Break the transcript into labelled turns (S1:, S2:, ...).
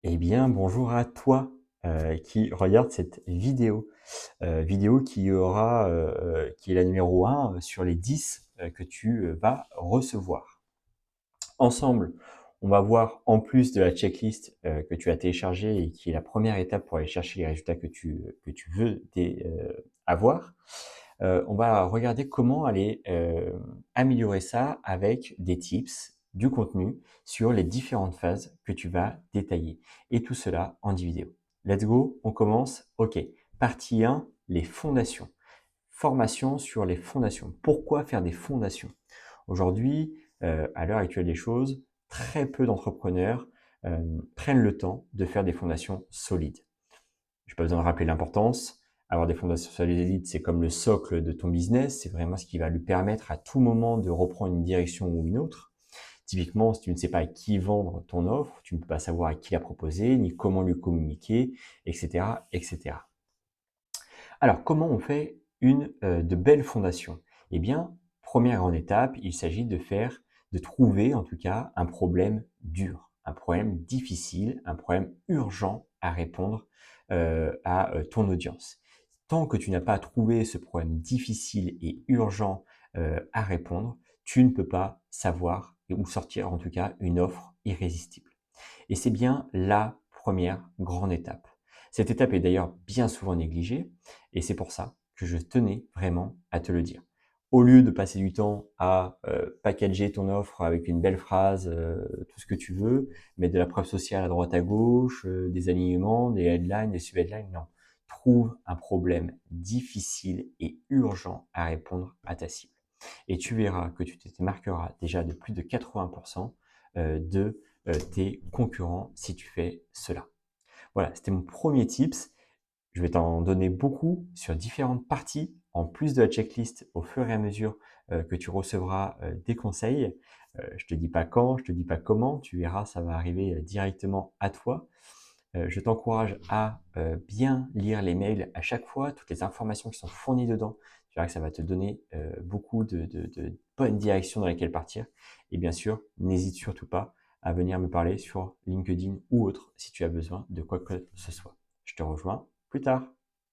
S1: Eh bien, bonjour à toi qui regarde cette vidéo. Vidéo qui est la numéro 1 sur les 10 que tu vas recevoir. Ensemble, on va voir, en plus de la checklist que tu as téléchargée et qui est la première étape pour aller chercher les résultats que tu veux avoir, on va regarder comment aller améliorer ça avec des tips, du contenu sur les différentes phases que tu vas détailler. Et tout cela en 10 vidéos. Let's go, on commence. Ok, partie 1, les fondations. Formation sur les fondations. Pourquoi faire des fondations? Aujourd'hui, à l'heure actuelle des choses, très peu d'entrepreneurs prennent le temps de faire des fondations solides. Je n'ai pas besoin de rappeler l'importance. Avoir des fondations solides, c'est comme le socle de ton business. C'est vraiment ce qui va lui permettre à tout moment de reprendre une direction ou une autre. Typiquement, si tu ne sais pas à qui vendre ton offre, tu ne peux pas savoir à qui la proposer, ni comment lui communiquer, etc., etc. Alors, comment on fait de belles fondations? Eh bien, première grande étape, il s'agit de trouver en tout cas un problème dur, un problème difficile, un problème urgent à répondre à ton audience. Tant que tu n'as pas trouvé ce problème difficile et urgent à répondre, tu ne peux pas savoir ou sortir en tout cas une offre irrésistible. Et c'est bien la première grande étape. Cette étape est d'ailleurs bien souvent négligée et c'est pour ça que je tenais vraiment à te le dire. Au lieu de passer du temps à packager ton offre avec une belle phrase, tout ce que tu veux, mettre de la preuve sociale à droite à gauche, des alignements, des headlines, des sub-headlines, non. Trouve un problème difficile et urgent à répondre à ta cible. Et tu verras que tu te démarqueras déjà de plus de 80% de tes concurrents si tu fais cela. Voilà, c'était mon premier tips. Je vais t'en donner beaucoup sur différentes parties, en plus de la checklist au fur et à mesure que tu recevras des conseils. Je te dis pas quand, je te dis pas comment, tu verras, ça va arriver directement à toi. Je t'encourage à bien lire les mails à chaque fois, toutes les informations qui sont fournies dedans. Tu verras que ça va te donner beaucoup de bonnes directions dans lesquelles partir. Et bien sûr, n'hésite surtout pas à venir me parler sur LinkedIn ou autre si tu as besoin de quoi que ce soit. Je te rejoins plus tard.